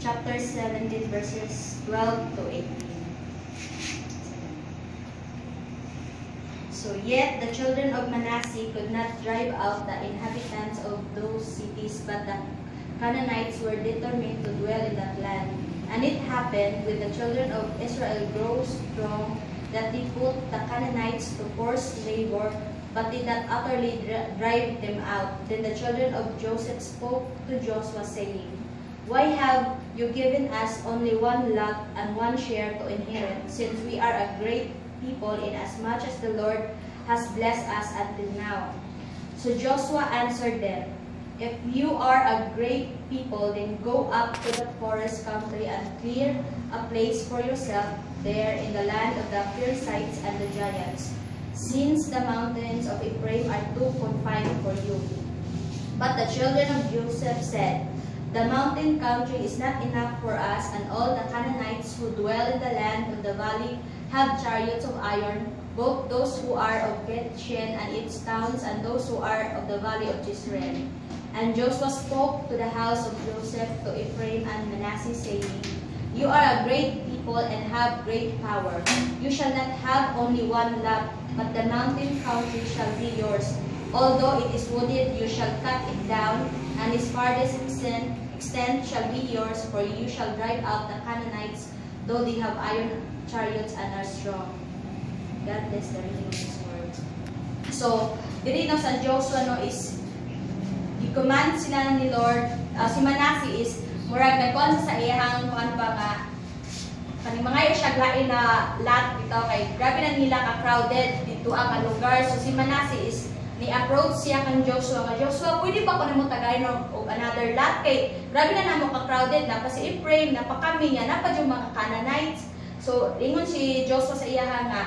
chapter 17 verses 12 to 18. So yet the children of Manasseh could not drive out the inhabitants of those cities, but the Canaanites were determined to dwell in that land. And it happened, when the children of Israel grew strong, that they put the Canaanites to forced labor, but did not utterly drive them out. Then the children of Joseph spoke to Joshua, saying, Why have you given us only one lot and one share to inherit, since we are a great people, inasmuch as the Lord has blessed us until now? So Joshua answered them, If you are a great people, then go up to the forest country and clear a place for yourself there in the land of the Perizzites and the giants, since the mountains of Ephraim are too confined for you. But the children of Joseph said, The mountain country is not enough for us, and all the Canaanites who dwell in the land of the valley have chariots of iron, both those who are of Beth-shean and its towns, and those who are of the valley of Jezreel. And Joshua spoke to the house of Joseph, to Ephraim and Manasseh, saying, You are a great people and have great power. You shall not have only one lot, but the mountain country shall be yours. Although it is wooded, you shall cut it down, and its farthest extent shall be yours, for you shall drive out the Canaanites, though they have iron chariots and are strong. God bless the reading of His word. So, diri no sa Joshua no is i-command sila ni Lord, si Manasseh is murag nagkuhan sa iyahang kuan ba nga kaning mga siya lain na lot bitaw kay grabe na nila ka crowded dito ang lugar. So si Manasseh is ni-approach siya kang Joshua nga, Joshua, pwede pa ko na mo tagay og another lot kay grabe na namo ka crowded na pa si Ephraim, na pa kami niya, na pa yung mga Canaanites. So ingon si Joshua sa iyaha nga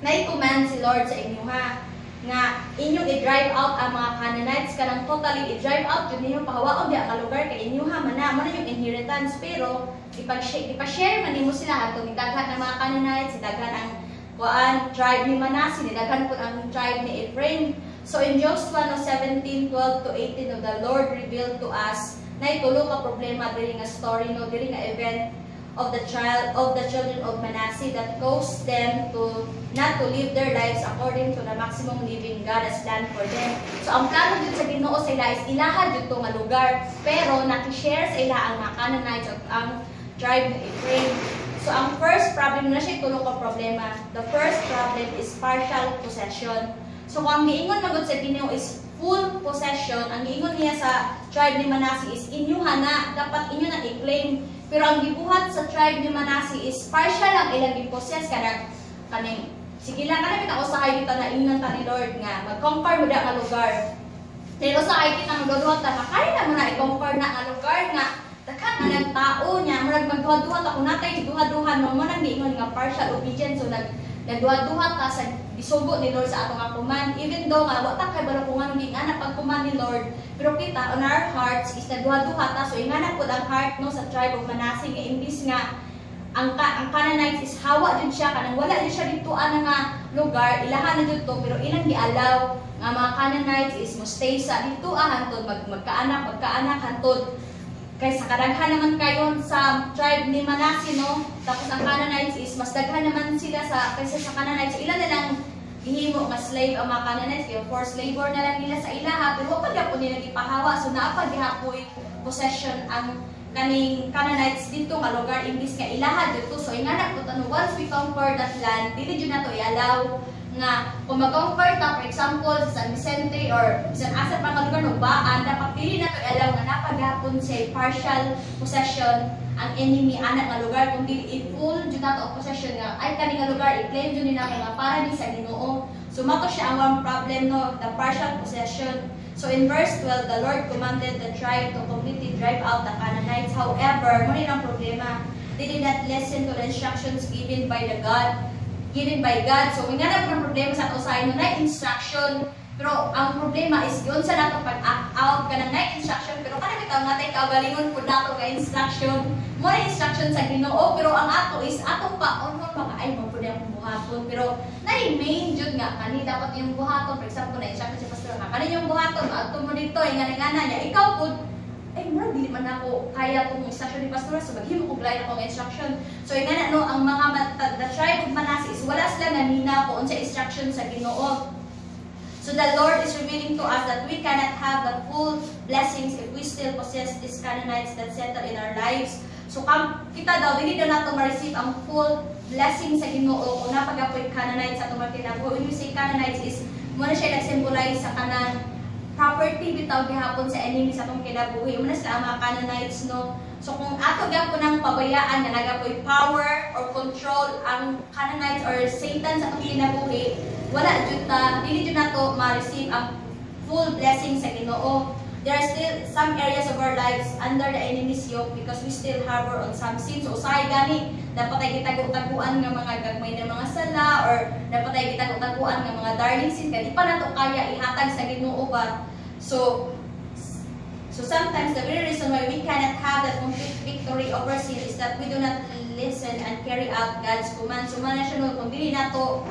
na-command si Lord sa inyo ha nga inyong i-drive out ang mga Canaanites, kanang totally i-drive out yun ninyo pahawaon diya ka lugar kay inyo ha man yung inheritance, pero ipag-share man nimo sila ato ni daghan ng mga Canaanites, daghan ang kuan tribe ni Manasseh, daghan po ang tribe ni Ephraim. So in Joshua 17:12 to 18 of the Lord revealed to us na itulo ka problema diri nga story no, diri nga event of the children of Manasseh that caused them to not to live their lives according to the maximum living God has planned for them. So ang plano dito sa Ginoo sa ila is ilaha dito nga lugar, pero nakishare sa ila ang mga Canaanites at ang tribe ng Ephraim. So ang first problem na siya tulo ka problema. The first problem is partial possession. So kung ang giingon magud sa Ginoo is full possession, ang giingon niya sa tribe ni Manasseh is inyuha na, dapat inyo na i-claim. Pero ang gibuhat sa tribe ni Manasseh is partial ang ilang i-possess kaning sige lang kanang kita usahay kita na ingnan ta ni Lord nga mag-conquer mo da nga lugar. Pero usahay kita magduduhat ta kaya na mo na i-conquer na nga lugar nga daghan na ng tao niya murag magduha-duha ta kun natay duha-duhan mo nang giingon nga partial obedience. So nagduha-duha ta sa gisugo ni Lord sa atong command, even though nga wa ta kay bala kung anong ingana pag command ni Lord, pero kita on our hearts is nagduha-duha ta. So ingana pud ang heart no sa tribe of Manasseh nga imbis nga ang Canaanites is hawa jud siya kanang wala jud siya dito nga lugar, ilahan na jud to, pero ilang gialaw nga mga Canaanites is mo stay sa dito hantod magkaanak hantod. Kay sa kadaghan naman kayon sa tribe ni Manasseh no, tapos ang Canaanites is mas daghan naman sila kaysa sa Canaanites. So, ilan na lang gihimo nga slave ang mga Canaanites, kaya forced labor na lang nila sa ilaha, pero wa pa gyapon nila gipahawa. So naapa gihapoy possession ang kaning Canaanites dito nga lugar imbis nga ilaha dito. So ingana pud ano, once we conquer that land, dili jud nato i-allow nga kung mag-conquer ta, for example sa San Vicente or bisan asa pa nga lugar no baan, dapat dili nato i-allow nga napagapon sa partial possession ang enemy anak nga lugar, kung dili i-full jud nato possession nga ay kani nga lugar i-claim jud nila nga para ni sa Ginoo. So mato siya ang one problem no, the partial possession. So in verse 12, the Lord commanded the tribe to completely drive out the Canaanites. However, mo rin ang problema, they did not listen to the instructions given by God. So may nga na problema sa usahay no, na instruction, pero ang problema is yun sa nato pag-act out ka ng na instruction, pero kanang bitaw natay kaugalingon pud nato ka instruction. Mo na instruction sa Ginoo, pero ang ato is atong pa unhon mga ay mo pud ang buhaton, pero na-main jud nga kani dapat yung buhaton. For example, na instruction si pastor nga kani yung buhaton adto mo dito ingana niya ikaw pud ay mura dili man ako kaya kung instruction ni pastor, so maghimo ko lain akong instruction. So nga na no, ang mga the tribe of Manasseh is wala sila nanina ko unsa instruction sa Ginoo. So the Lord is revealing to us that we cannot have the full blessings if we still possess these Canaanites that settle in our lives. So kita daw, dili daw nato ma-receive ang full blessing sa Ginoo kung napagapoy Canaanites sa atong kinabuhi. When we say Canaanites is, muna siya nag-symbolize sa kanang property bitaw gihapon sa enemy sa atong kinabuhi. Muna sila ang mga Canaanites, no? So kung ato gyapon ang pabayaan na nagapoy power or control ang Canaanites or Satan sa atong kinabuhi, wala jud ta, dili jud nato ma-receive ang full blessing sa Ginoo. There are still some areas of our lives under the enemy's yoke because we still harbor on some sins. So usahay gani, dapat ay gitago-taguan nga mga gagmay na mga sala or dapat ay gitago-taguan nga mga darling sin kay di pa nato kaya ihatag sa Ginoo ba. So sometimes the very reason why we cannot have that complete victory over sin is that we do not listen and carry out God's commands. So manasyon kung dili nato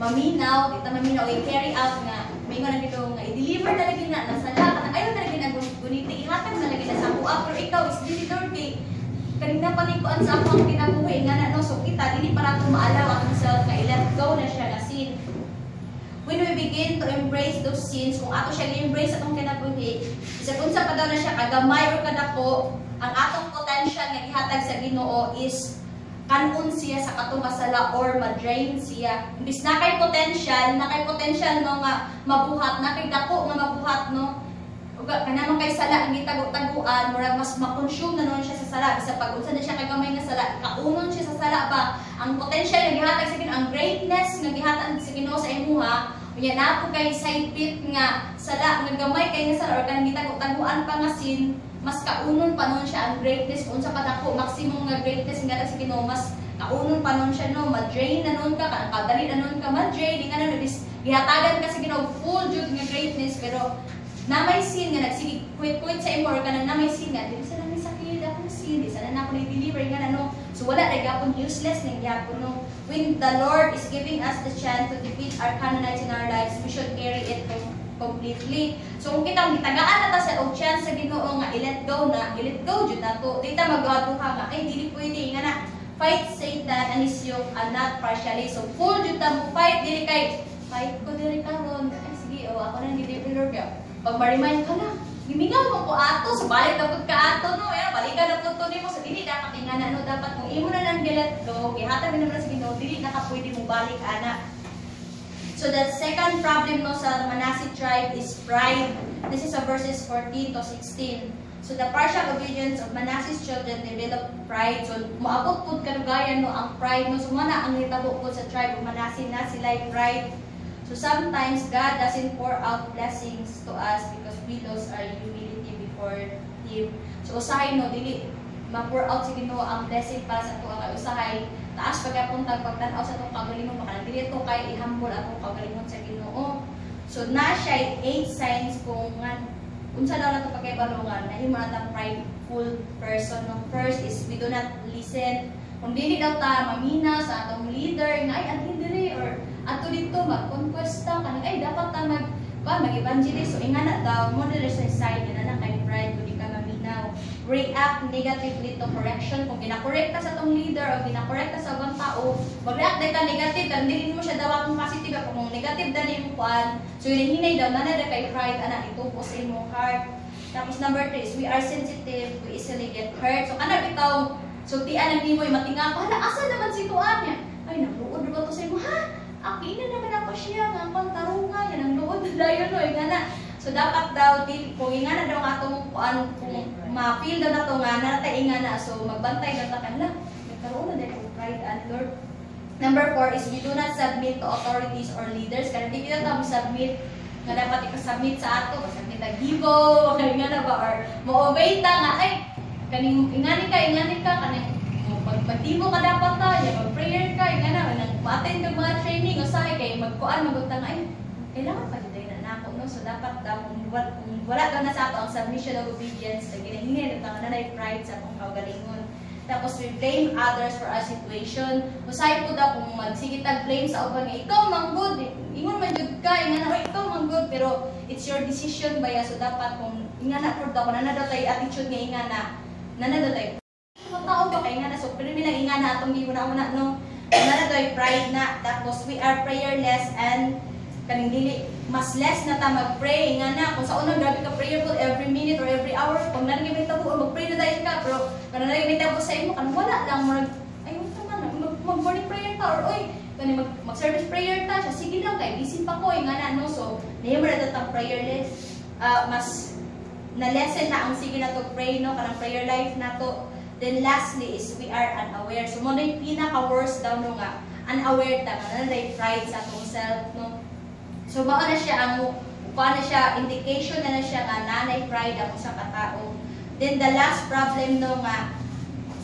maminaw, dito maminaw, i-carry out nga, may nga dito nga, i-deliver talaga na, nasala ka na, ayaw talaga na guniti, ihatag talaga na sa kuha, pero ikaw is delivered kay, kanina panikuan sa ako ang kinabuhi, nga na, no, so kita, hindi para ito maalaw ang self, nga i-let go na siya na sin. When we begin to embrace those sins, kung ato siya i-embrace atong kinabuhi, isa kung sa pa daw na siya, kagamay o kadako, ang atong potential nga ihatag sa Ginoo is kanon siya sa katumasala or ma-drain siya. Imbis na kay potential no nga mabuhat, na kay dako nga mabuhat no. Uga kana man kay sala ang gitago-taguan, murag mas ma-consume na non siya sa sala bisa pag unsa na siya kay gamay nga sala, kaunon siya sa sala ba. Ang potential nga gihatag sa Ginoo, ang greatness nga gihatag sa Ginoo sa imuha, unya na po kay side pit nga sala nga gamay kay nga sala or kanang gitago-taguan pa nga sin, mas kaunon pa nun siya ang greatness kung sa kadako maximum nga greatness nga sa Ginoo, mas kaunon pa nun siya no, ma-drain na nun ka, kadali na nun ka ma-drain, di nga na nabis gihatagan ka sa Ginoo full jud nga greatness, pero na may sin nga nagsige quit sa imor ka na may sin nga, di sa nami sakit ako sin, di sa na ako ni-deliver nga na no, so wala na gyapon, useless na gyapon no. When the Lord is giving us the chance to defeat our Canaanites in our lives, we should carry it completely. So kung kitang gitagaan na ta sa og chance sa Ginoo nga i-let go jud nato. Dita magaduha nga ay dili pwede nga na fight Satan and his yoke and not partially. So full jud ta mo fight dili kay fight ko diri karon. Ay sige ako nang gi-deliver ka. Pag ma-remind ka na, gimingaw mo ko ato, so balik na pud ka ato no. Ay balikan na pud to nimo sa dili dapat ingana no, dapat kung imo na nang gi-let go, gihatag na sa Ginoo, dili na ka pwede mo balik ana. So the second problem no sa Manasseh tribe is pride. This is verses 14 to 16. So the partial obedience of Manasseh's children developed pride. So moabot pud kanugayan no ang pride no. So mana ang nitabo pud sa tribe of Manasseh na sila pride. So sometimes God doesn't pour out blessings to us because we lose our humility before Him. So usahay no dili ma-pour out sa Ginoo ang blessing para sa ato ang usahay. Taas pagkapuntag pagtanaw sa itong kagalingon, baka dili ito kay ihambol atong kagalingon sa Ginoo. So na siya 8 signs kung unsa daw nato pagkaibalungan na himo natang prideful person. No? First is we do not listen. Kung dili daw ta mamina sa atong leader nga ay adin diri or ato dito mag-conquesta kanang ay dapat ta mag-evangelist. So ingana daw mo diri sa side na kay pride kung di ka maminaw. React negatively to correction. Kung ginakorrekta sa tong leader o ginakorrekta sa ibang tao, mag-react ka negative, dan dili mo siya daw akong positive. Kung negative dan yung kuan, so yun hinay daw na kay pride ana ito po sa imong heart. Tapos number 3 is we are sensitive, we easily get hurt. So kana bitaw, so tian ang nimo matinga pa, asa naman si tuan niya? Ay nabuod ba to sa imo? Ha? Akina naman ako siya nga pantarunga yan ang luod dayon no ingana. So dapat daw di kung ingana daw atong kuan kung ma-feel daw nato nga natay ingana, so magbantay daw ta kanila. Nagkaroon na dai pride and Lord. Number 4 is we do not submit to authorities or leaders. Kaya di kita mo submit nga dapat i-submit sa ato, basta kita gibo, kaya nga na ba or mo-obey ta nga ay kaning ingani ka kaning magtibo ka dapat ta, mag-prayer ka, ingana nang ma-attend ka mga training usahay kay magkuan magutang ay kailangan pa dito na nako no. So dapat daw kung wala daw na sa ato ang submission of obedience, na ginahingay ng nanay pride sa atong kaugalingon. Tapos we blame others for our situation. Usahay po daw kung magsige tag blame sa uban nga ikaw manggod, ingon man jud ka ingana ikaw manggod, pero it's your decision ba ya. So dapat kung ingana pud ako na tay attitude nga ingana. Nana tay tao ba kay ingana so pero nila ingana atong giuna-una no. Nana tay pride na tapos we are prayerless and kaning dili mas less na ta mag-pray ingana kung sa unang grabe ka prayerful every minute or every hour pag nangyay tabo mag-pray na dahil ka pero kanang nangyay tabo sa imo kan wala lang mo ay unsa man mag-morning prayer ta or oy kani mag-service prayer ta siya sige lang kay busy pa ko ingana no so niya man ta prayerless mas na lesson na ang sige na to pray no kanang prayer life na to. Then lastly is we are unaware so mo na yung pinaka-worst daw no nga unaware ta na pride sa atong self no. So mao na siya ang paano siya indication na siya nga nanay pride ang usa ka tao. Then the last problem no nga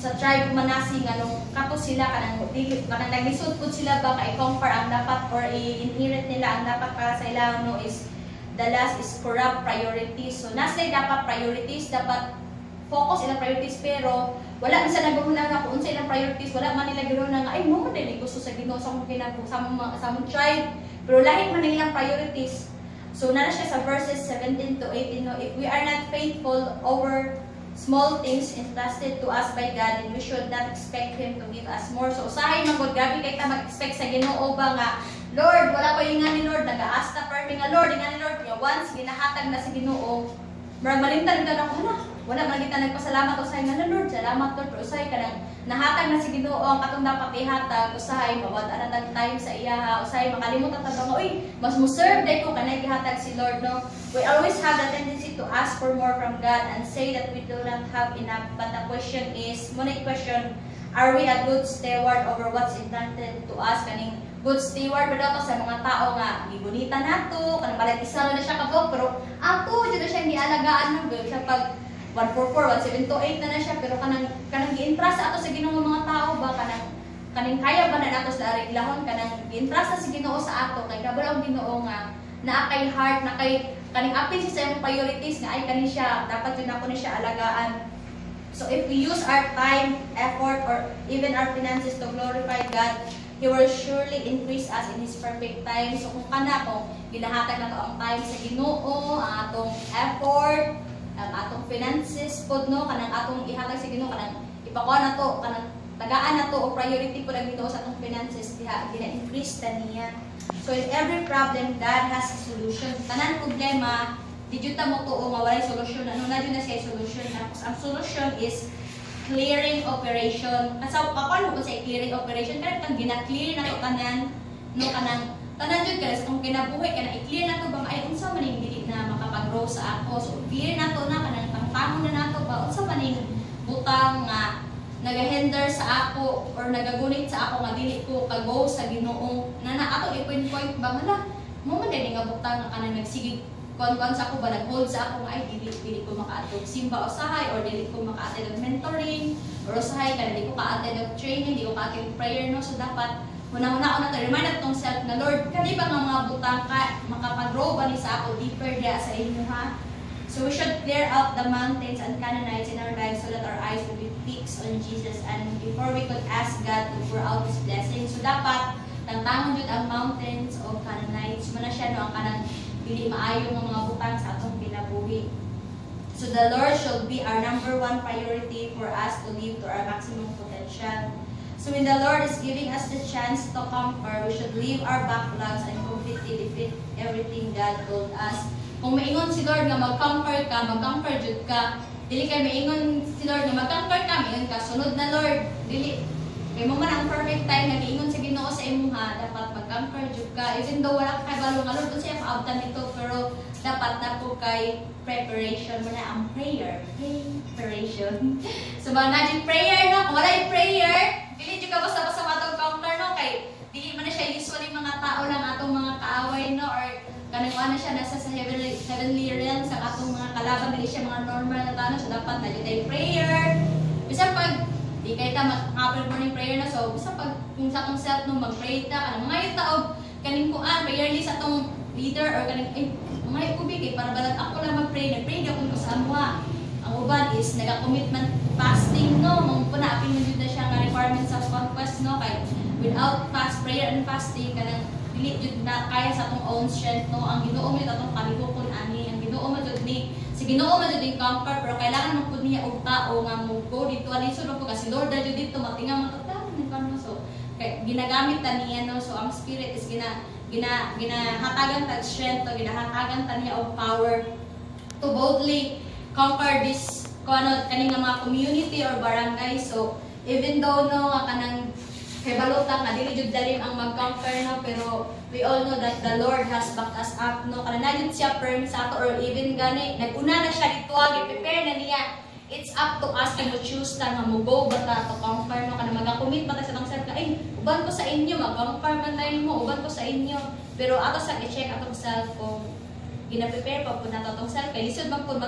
sa tribe Manasi nga nung kato sila kanang naglisod pud sila ba kay conquer ang dapat or i-inherit nila ang dapat para sa ilang no is the last is corrupt priorities. So nasa dapat priorities dapat focus ilang priorities pero wala man sa naguna nga kung unsa ilang priorities wala man nila ginawa nga ay mo dili gusto sa Ginoo sa akong sa among tribe pero lahi man nilang priorities. So nana siya sa verses 17 to 18 no if we are not faithful over small things entrusted to us by God then we should not expect Him to give us more. So usahay man gud grabe kay ta mag-expect sa Ginoo ba nga Lord wala ko yung nga ni Lord nag-aasta per nga Lord nga ni Lord nga once ginahatag na sa Ginoo murag malimtan ka na ko wala man kita nagpasalamat usahay nga Lord salamat Lord pero usahay kanang nahatag na si Ginoo ang katong dapat ihatag usahay mawad ana tag time sa iya usahay makalimutan ta nga oy mas mo serve day ko kanay gihatag si Lord no. We always have the tendency to ask for more from God and say that we do not have enough but the question is mo na question are we a good steward over what's entrusted to us kaning good steward ba daw sa mga tao nga gibunita nato kanang balit isa na siya kabog pero ato jud siya gialagaan no siya pag 144, 1728 na siya pero kanang gi-entrust ato sa Ginoo mga tao ba kanang kaya ba na nato sa areglahon kanang gi-entrust sa Ginoo sa ato kay kabalo ang Ginoo nga naa kay heart na kay kaning apil siya sa imong priorities nga ay kani siya dapat yun ako ni siya alagaan. So if we use our time, effort or even our finances to glorify God, He will surely increase us in His perfect time. So kung ginahatag na to ang time sa Ginoo, ang atong effort, ang atong finances pod no kanang atong ihatag sa Ginoo kanang ipakuha na to kanang tagaan na to o priority po lang Ginoo sa atong finances diha gina-increase ta niya. So in every problem God has a solution. Tanan problema di jud ta mo tuo nga walay solusyon ano na jud na siya solution tapos ang solution is clearing operation. Kasi paano ko sa clearing operation kaya kang gina-clear na to tanan no kanang tanan jud guys kung kinabuhi kana i-clear na to bang ay unsa man ning dili na makapag-grow sa ako so clear na to na kanang tangtangon na nato ba unsa man ning butang nga nagahinder sa ako or nagagunit sa ako nga dili ko ka-go sa Ginoo na ato i-point ba mala mo man dili nga butang nga kanang nagsigig kon sa ako ba nag-hold sa ako nga ay dili ko maka-attend simba usahay or dili ko maka-attend mentoring or usahay kana dili ko ka-attend training dili ko ka-attend prayer no so dapat una-una ako na to, remind at tong self na Lord, kani ba nga mga butang ka, makapag-grow ba ni sa ako deeper dia sa inyo ha? So we should clear out the mountains and Canaanites in our lives so that our eyes will be fixed on Jesus and before we could ask God to pour out His blessing. So dapat, tangtangon yun ang mountains of Canaanites. Muna siya no, ang kanang dili maayo ng mga butang sa atong kinabuhi. So the Lord should be our number one priority for us to live to our maximum potential. So when the Lord is giving us the chance to conquer, we should leave our backlogs and completely defeat everything God told us. Kung maingon si Lord nga mag-conquer ka, mag-conquer jud ka. Dili kay maingon si Lord nga mag-conquer ka, maingon ka sunod na Lord. Dili kay mo man ang perfect time nga giingon sa Ginoo sa imuha, dapat mag-conquer jud ka. Even though wala ka kay balo nga Lord, unsa siya kaabtan nito pero dapat na po kay preparation mo na ang prayer. Preparation. So ba na prayer no, kung wala yung prayer dili jud ka basta-basta matong counter no kay dili man na siya usually mga tao lang atong mga kaaway no or kanang ano siya nasa sa heavenly realm sa atong mga kalaban dili siya mga normal na tao so dapat na jud prayer bisan pag di kay ta mag-apple morning prayer na so bisan pag kung sa atong self no mag-pray ta kanang mga yung taog kaning kuan prayer list atong leader or kaning mga ubig kay para balat ako lang mag-pray nag-pray gyud ko sa amwa. Ang uban is naga-commitment fasting no mong punapin mo jud na siya nga requirements of conquest no kay without fast prayer and fasting kanang dili jud na kaya sa atong own strength no ang Ginoo mo atong kalihokon ani ang Ginoo mo jud ni si Ginoo man jud conquer, pero kailangan mo pud niya og tao nga mo go dito alisod ko kasi Lord da jud dito matinga matataw ni kano. So kay ginagamit ta niya no, so ang spirit is ginahatagan ta strength, ginahatagan ta niya og power to boldly conquer this kaning mga community or barangay. So even though no nga kanang kay balota nga dili jud dalim ang mag-conquer no, pero we all know that the Lord has backed us up no, kana na jud siya firm sa ato, or even gani naguna na siya dito gi-prepare na niya. It's up to us to choose ta nga mo go ba ta to conquer no, kana maga-commit ba ta sa bang self ay uban ko sa inyo mag-conquer man tayo mo, uban ko sa inyo, pero ato sa i-check atong self kung gina-prepare pa pud nato tong self kay lisod man pud